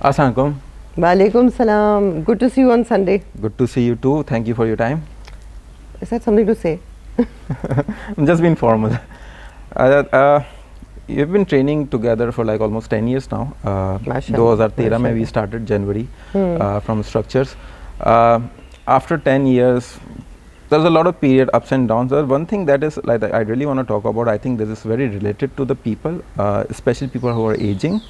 Assalamualaikum. Walaikum salam. Good to see you on Sunday. Good to see you too. Thank you for your time. Is that something to say? I'm just being formal. You've been training together for like almost 10 years now. 2013 mein we started January from structures. After 10 years, there's a lot of period ups and downs. One thing that is like I really want to talk about, I think this is very related to the people, especially people who are aging.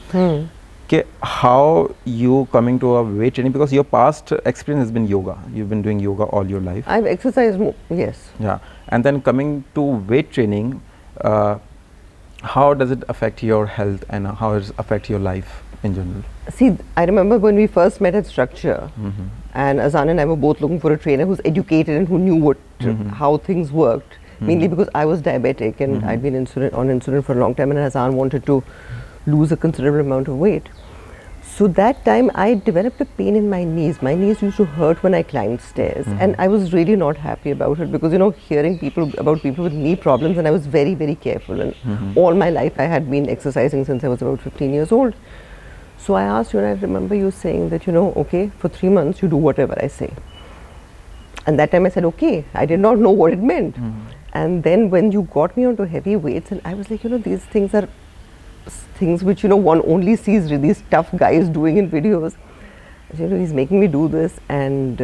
How you coming to a weight training, because your past experience has been yoga. You've been doing yoga all your life. I've exercised more, yes. Yeah, and then coming to weight training, how does it affect your health and how does it affect your life in general? See, I remember when we first met at Structure, and Azan and I were both looking for a trainer who's educated and who knew what how things worked. Mainly because I was diabetic and I'd been on insulin for a long time, and Azan wanted to lose a considerable amount of weight. So that time I developed a pain in my knees. My knees used to hurt when I climbed stairs, and I was really not happy about it, because hearing about people with knee problems, and I was very, very careful, and all my life I had been exercising since I was about 15 years old. So I asked you, and I remember you saying that, okay, for 3 months you do whatever I say. And that time I said, okay. I did not know what it meant. And then when you got me onto heavy weights, and I was like, these things are things which one only sees these tough guys doing in videos. He's making me do this, and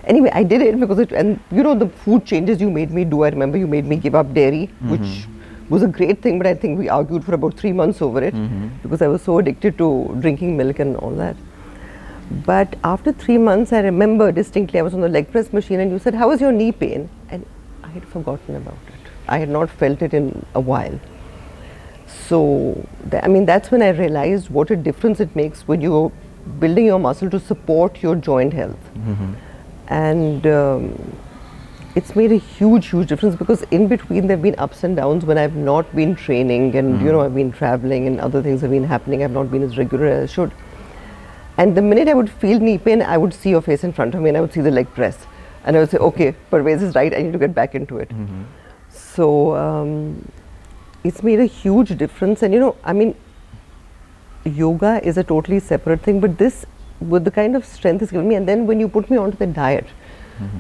anyway, I did it because the food changes you made me do. I remember you made me give up dairy, which was a great thing, but I think we argued for about 3 months over it because I was so addicted to drinking milk and all that. But after 3 months, I remember distinctly, I was on the leg press machine, and you said, "How is your knee pain?" And I had forgotten about it. I had not felt it in a while. So, that's when I realized what a difference it makes when you're building your muscle to support your joint health. And it's made a huge, huge difference, because in between there have been ups and downs when I've not been training, and I've been traveling and other things have been happening. I've not been as regular as I should. And the minute I would feel knee pain, I would see your face in front of me, and I would see the leg press. And I would say, okay, Pervez is right, I need to get back into it. So, it's made a huge difference. And yoga is a totally separate thing, but this, with the kind of strength it's given me, and then when you put me onto the diet,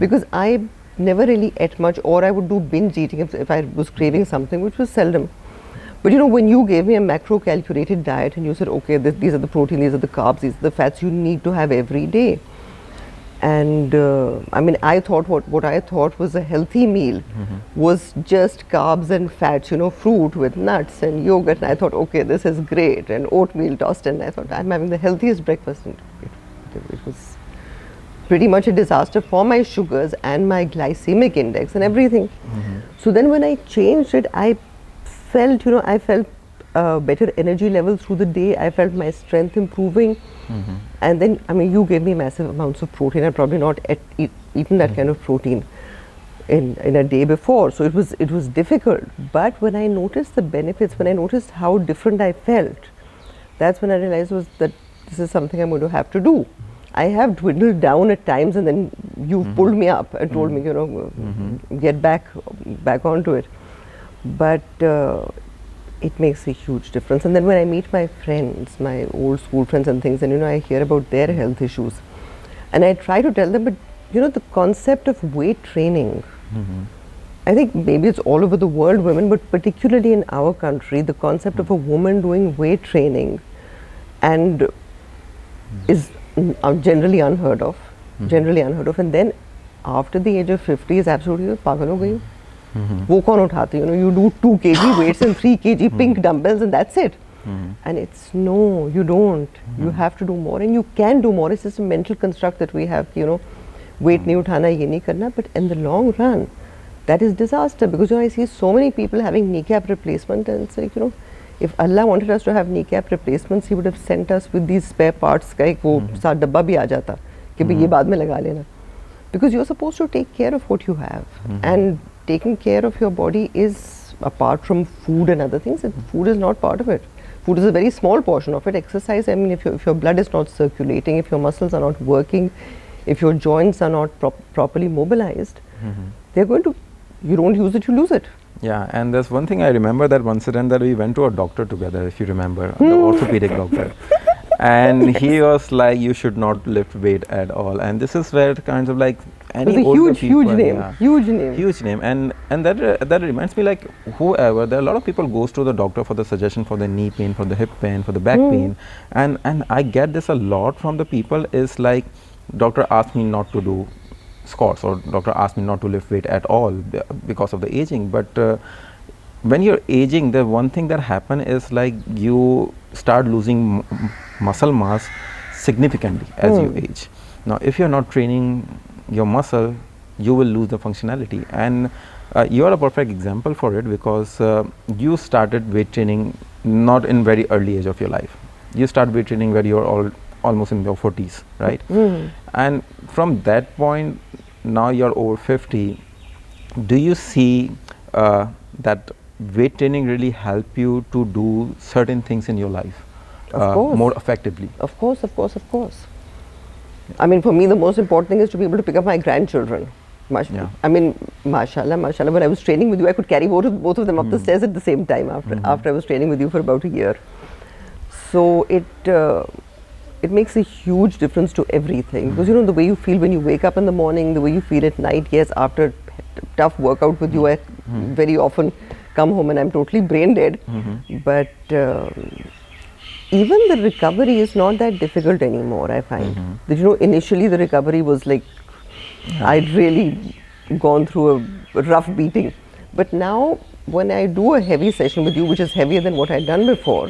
because I never really ate much, or I would do binge eating if I was craving something, which was seldom. But when you gave me a macro calculated diet, and you said, okay, these are the protein, these are the carbs, these are the fats you need to have every day. And I thought what I thought was a healthy meal was just carbs and fats, fruit with nuts and yogurt. And I thought, okay, this is great, and oatmeal toast. And I thought, I'm having the healthiest breakfast. And it was pretty much a disaster for my sugars and my glycemic index and everything. So then when I changed it, I felt, better energy level through the day. I felt my strength improving. And then, you gave me massive amounts of protein. I'd probably not eaten that kind of protein in a day before. So it was difficult. But when I noticed the benefits, when I noticed how different I felt, that's when I realized that this is something I'm going to have to do. I have dwindled down at times, and then you pulled me up and told me, get back onto it. But it makes a huge difference. And then when I meet my friends, my old school friends and things, and I hear about their health issues, and I try to tell them, but the concept of weight training, I think maybe it's all over the world, women, but particularly in our country, the concept of a woman doing weight training and is generally unheard of. And then after the age of 50 is absolutely pagal ho gayi. वो कौन उठाते, you do 2 kg weights and 3 kg pink dumbbells, and that's it. And it's no, you don't. You have to do more, and you can do more. It's just a mental construct that we have, weight nahi uthana, ye nahi karna. But in the long run, that is disaster, because I see so many people having kneecap replacement, and it's like, if Allah wanted us to have kneecap replacements, He would have sent us with these spare parts का एक वो साथ डब्बा भी आ जाता कि भाई ये बाद में लगा लेना. Because you're supposed to take care of what you have, and taking care of your body is, apart from food and other things, food is not part of it. Food is a very small portion of it. Exercise, if your blood is not circulating, if your muscles are not working, if your joints are not properly mobilized, they're going to, you don't use it, you lose it. Yeah, and there's one thing I remember, that one incident that we went to a doctor together, if you remember, the orthopedic doctor. and he was like, you should not lift weight at all. And this is where it kind of like any It was a older huge, people, huge name, yeah, huge name. huge name. And that reminds me, like, whoever, there are a lot of people goes to the doctor for the suggestion for the knee pain, for the hip pain, for the back pain, and I get this a lot from the people, is like, doctor asked me not to do squats, or doctor asked me not to lift weight at all because of the aging. But when you're aging, the one thing that happen is like you start losing muscle mass significantly as you age. Now, if you're not training your muscle, you will lose the functionality. And you are a perfect example for it, because you started weight training not in very early age of your life. You start weight training when you're almost in your 40s, right? And from that point, now you're over 50. Do you see that weight training really help you to do certain things in your life more effectively? Of course, of course, of course. I mean, for me, the most important thing is to be able to pick up my grandchildren. I mean, mashallah, mashallah. When I was training with you, I could carry both of them up the stairs at the same time after I was training with you for about a year. So it makes a huge difference to everything, because you know the way you feel when you wake up in the morning, the way you feel at night. Yes, after a tough workout with you, I very often come home and I'm totally brain dead. But even the recovery is not that difficult anymore, I find. That, you know, initially the recovery was like, I'd really gone through a rough beating. But now when I do a heavy session with you, which is heavier than what I'd done before,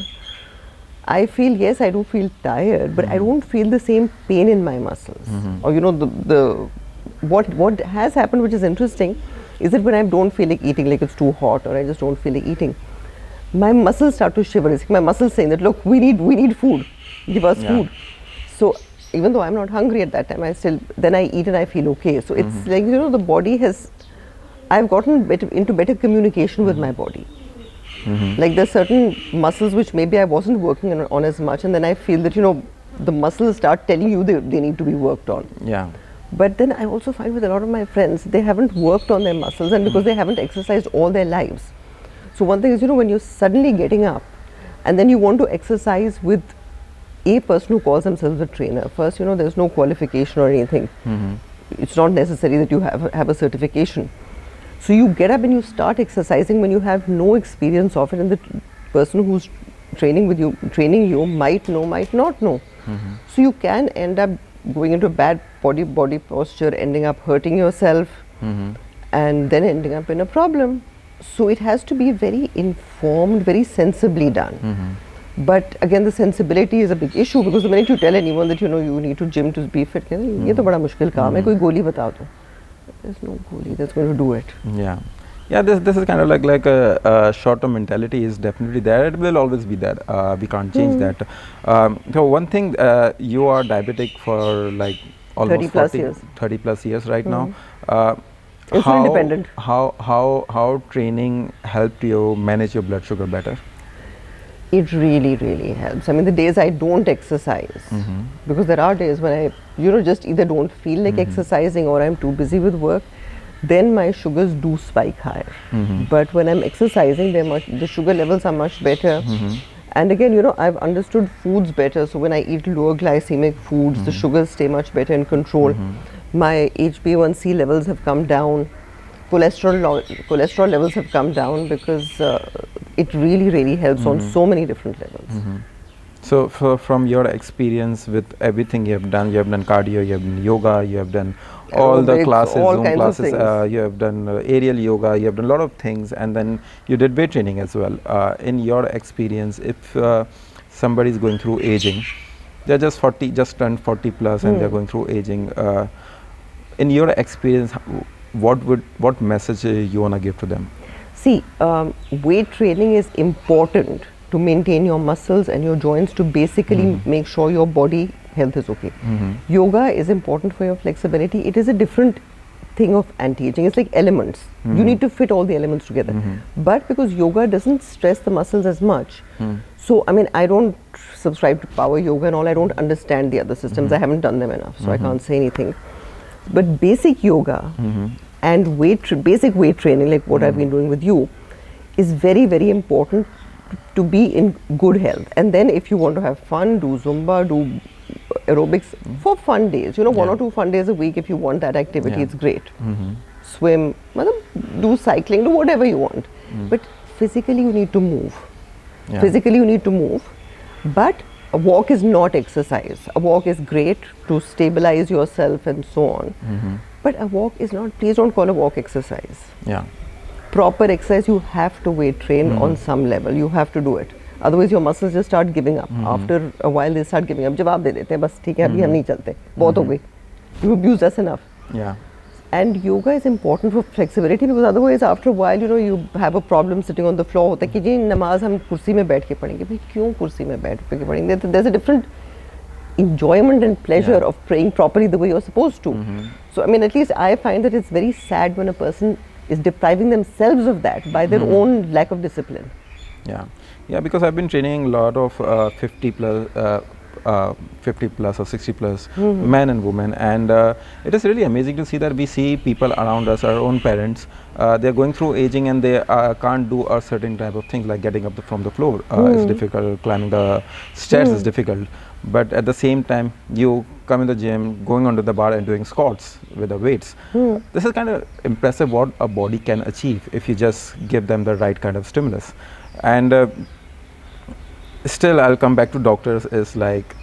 I feel, yes, I do feel tired, but I don't feel the same pain in my muscles. Or, you know, what has happened, which is interesting, is that when I don't feel like eating, like it's too hot, or I just don't feel like eating, my muscles start to shiver. It's like my muscles saying that, look, we need food, give us food. So even though I'm not hungry at that time, then I eat and I feel okay. So it's like, you know, the body I've gotten into better communication with my body. Like there's certain muscles which maybe I wasn't working on as much, and then I feel that, you know, the muscles start telling you they need to be worked on. Yeah. But then I also find with a lot of my friends, they haven't worked on their muscles, and because they haven't exercised all their lives. So one thing is, you know, when you're suddenly getting up and then you want to exercise with a person who calls themselves a trainer. First, you know, there's no qualification or anything. It's not necessary that you have a certification. So you get up and you start exercising when you have no experience of it, and the person who's training you might know, might not know. So you can end up going into bad body posture, ending up hurting yourself, and then ending up in a problem. So it has to be very informed, very sensibly done. But again, the sensibility is a big issue, because the minute you tell anyone that, you know, you need to gym to be fit, ये तो बड़ा मुश्किल काम है, कोई गोली बता दो. There's no goalie that's going to do it. Yeah, this is kind of like a short-term mentality is definitely there. It will always be there. We can't change that. So one thing, you are diabetic for like almost 30 plus years right now. Insulin dependent. How training helped you manage your blood sugar better? It really, really helps. I mean, the days I don't exercise, because there are days when I, you know, just either don't feel like exercising or I'm too busy with work, then my sugars do spike higher. But when I'm exercising, the sugar levels are much better. And again, you know, I've understood foods better. So when I eat lower glycemic foods, the sugars stay much better in control. My HbA1c levels have come down. Cholesterol levels have come down, because it really, really helps on so many different levels. So from your experience with everything you have done cardio, you have done yoga, you have done all the classes, Zoom classes, you have done aerial yoga, you have done a lot of things, and then you did weight training as well. In your experience, if somebody is going through aging, they're just turned 40 plus and they're going through aging, in your experience, what message you want to give to them? See, weight training is important to maintain your muscles and your joints, to basically make sure your body health is okay. Yoga is important for your flexibility. It is a different thing of anti-aging. It's like elements. You need to fit all the elements together. But because yoga doesn't stress the muscles as much, so I mean, I don't subscribe to power yoga and all. I don't understand the other systems. I haven't done them enough, so I can't say anything. But basic yoga and basic weight training, like what I've been doing with you, is very, very important to be in good health. And then if you want to have fun, do Zumba, do aerobics for fun days. You know, 1 or 2 fun days a week. If you want that activity, it's great. Swim, do cycling, do whatever you want. But physically you need to move. Physically you need to move. But a walk is not exercise. A walk is great to stabilize yourself and so on. But a walk is not, please don't call a walk exercise. Proper exercise, you have to weight train on some level. You have to do it. Otherwise your muscles just start giving up. After a while they start giving up. जवाब दे देते हैं बस ठीक है अभी हम नहीं चलते बहुत हो गई. You abused us enough. And yoga is important for flexibility because otherwise after a while, you know, you have a problem sitting on the floor. होता है कि जी नमाज हम कुर्सी में बैठ के पढ़ेंगे. भाई क्यों कुर्सी में बैठ के पढ़ेंगे? There's a different enjoyment and pleasure of praying properly the way you're supposed to. So I mean, at least I find that it's very sad when a person is depriving themselves of that by their own lack of discipline. Yeah, because I've been training a lot of 50 plus or 60 plus men and women, and it is really amazing to see that we see people around us, our own parents, they're going through aging and they can't do a certain type of thing like getting up from the floor is difficult, climbing the stairs is difficult, but at the same time you come in the gym, going onto the bar and doing squats with the weights. This is kind of impressive what a body can achieve if you just give them the right kind of stimulus. And still I'll come back to doctors, is like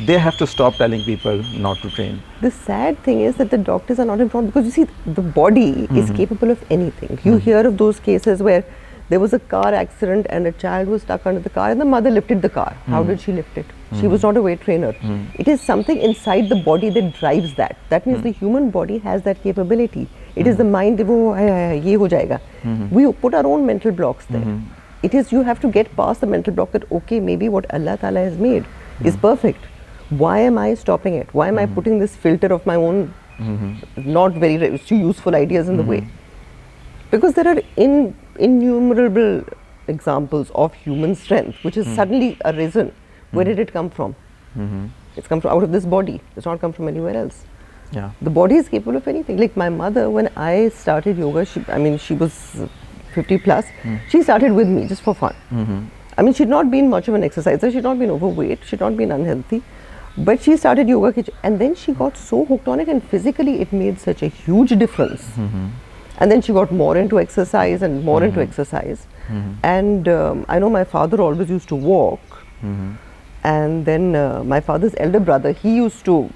they have to stop telling people not to train. The sad thing is that the doctors are not informed because you see the body is capable of anything. You hear of those cases where there was a car accident and a child was stuck under the car and the mother lifted the car. How did she lift it? She was not a weight trainer. It is something inside the body that drives that. That means the human body has that capability. It is the mind, ye ho jayega. We put our own mental blocks there. It is, you have to get past the mental block that okay, maybe what Allah Ta'ala has made is perfect. Why am I stopping it? Why am I putting this filter of my own not very useful ideas in the way? Because there are innumerable examples of human strength which has suddenly arisen. Where did it come from? It's come from out of this body. It's not come from anywhere else. The body is capable of anything. Like my mother, when I started yoga, she was 50 plus. She started with me just for fun. I mean, she'd not been much of an exerciser. She'd not been overweight. She'd not been unhealthy. But she started yoga, and then she got so hooked on it, and physically it made such a huge difference. And then she got more into exercise and more into exercise. And I know my father always used to walk. And then my father's elder brother, he used to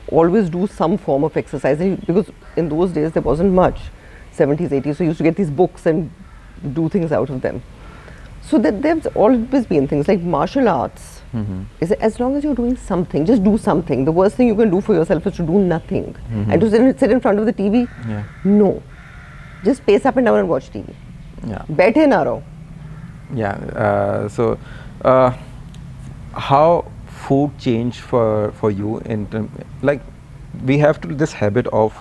always do some form of exercise. Because in those days there wasn't much, 70s, 80s, so he used to get these books and do things out of them. So that there's always been things like martial arts. Is as long as you're doing something, just do something. The worst thing you can do for yourself is to do nothing. And to sit in front of the TV, no. Just pace up and down and watch TV. Baithe na raho. So how food changed for you in like we have to this habit of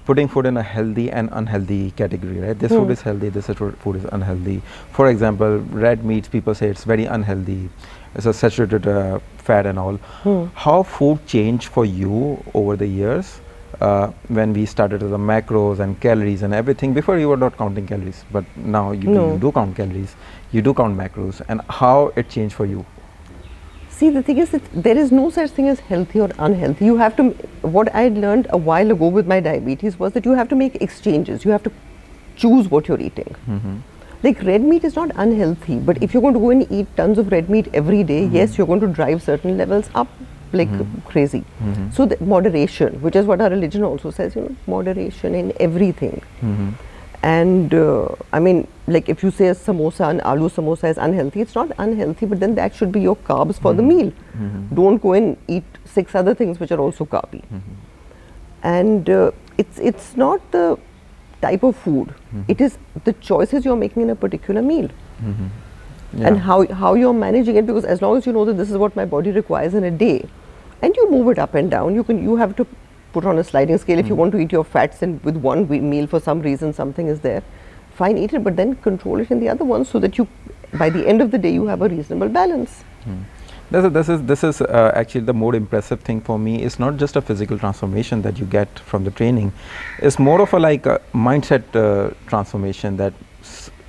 putting food in a healthy and unhealthy category, right? This food is healthy, this food is unhealthy. For example, red meats, people say it's very unhealthy. It's a saturated fat and all. How food changed for you over the years when we started with the macros and calories and everything? Before you were not counting calories, but now you do count calories, you do count macros, and how it changed for you? See, the thing is that there is no such thing as healthy or unhealthy. You have to, what I learned a while ago with my diabetes was that you have to make exchanges. You have to choose what you're eating. Like red meat is not unhealthy, but if you're going to go and eat tons of red meat every day, yes, you're going to drive certain levels up like crazy. So the moderation, which is what our religion also says, you know, moderation in everything. And I mean, like if you say a samosa, an aloo samosa is unhealthy, it's not unhealthy, but then that should be your carbs for the meal. Don't go and eat 6 other things which are also carby. And it's not the type of food, it is the choices you're making in a particular meal. And how you're managing it, because as long as you know that this is what my body requires in a day, and you move it up and down, you have to put on a sliding scale. If you want to eat your fats and with one meal for some reason something is there, fine, eat it, but then control it in the other one so that you, by the end of the day, you have a reasonable balance. This is actually the more impressive thing for me. It's not just a physical transformation that you get from the training. It's more of a like a mindset transformation that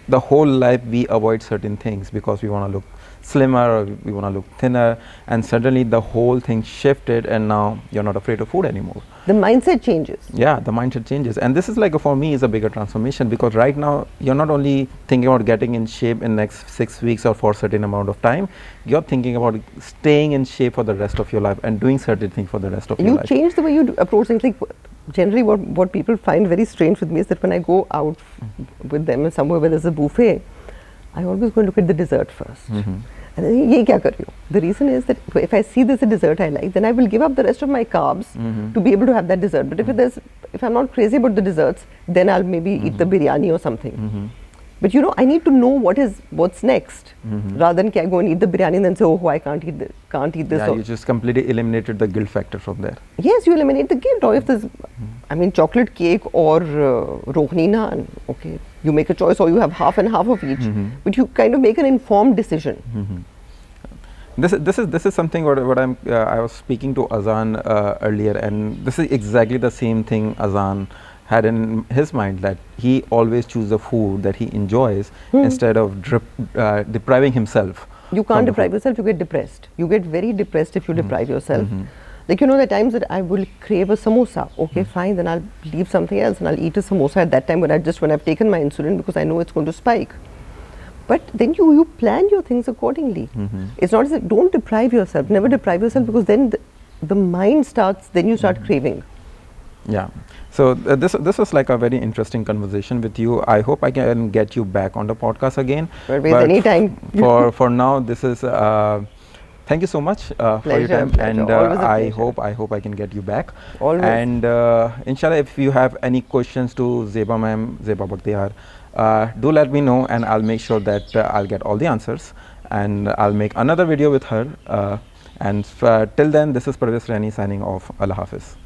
the whole life we avoid certain things because we want to look slimmer or we want to look thinner, and suddenly the whole thing shifted and now you're not afraid of food anymore. The mindset changes. Yeah, the mindset changes, and this is like for me is a bigger transformation, because right now you're not only thinking about getting in shape in next 6 weeks or for a certain amount of time, you're thinking about staying in shape for the rest of your life and doing certain things for the rest of your life. You change the way you approach things. Like generally what people find very strange with me is that when I go out with them and somewhere where there's a buffet, I always go and look at the dessert first. And then, ye kya kar rahi ho? The reason is that if I see there's a dessert I like, then I will give up the rest of my carbs to be able to have that dessert. But if I'm not crazy about the desserts, then I'll maybe eat the biryani or something. But you know, I need to know what's next, rather than go and eat the biryani and then say, oh, I can't eat this. Yeah, you just completely eliminated the guilt factor from there. Yes, you eliminate the guilt. Or if there's, I mean, chocolate cake or rohni naan, okay, you make a choice, or you have half and half of each, but you kind of make an informed decision. This is something what I was speaking to Azan earlier, and this is exactly the same thing Azan had in his mind, that he always chooses the food that he enjoys instead of depriving himself. You can't deprive yourself, you get depressed. You get very depressed if you deprive yourself. Like, you know, the times that I will crave a samosa, okay, fine, then I'll leave something else and I'll eat a samosa at that time when I've taken my insulin, because I know it's going to spike. But then you plan your things accordingly. It's not as if, don't deprive yourself, never deprive yourself, because then the mind starts, then you start craving. Yeah. So this was like a very interesting conversation with you. I hope I can get you back on the podcast again. But anytime. For now, this is. Thank you so much for your time, and I hope I can get you back. Always. And inshallah, if you have any questions to Zeba ma'am, Zeba Bakhtiyar, do let me know, and I'll make sure that I'll get all the answers, and I'll make another video with her. And till then, this is Pervez Rayani signing off. Allah Hafiz.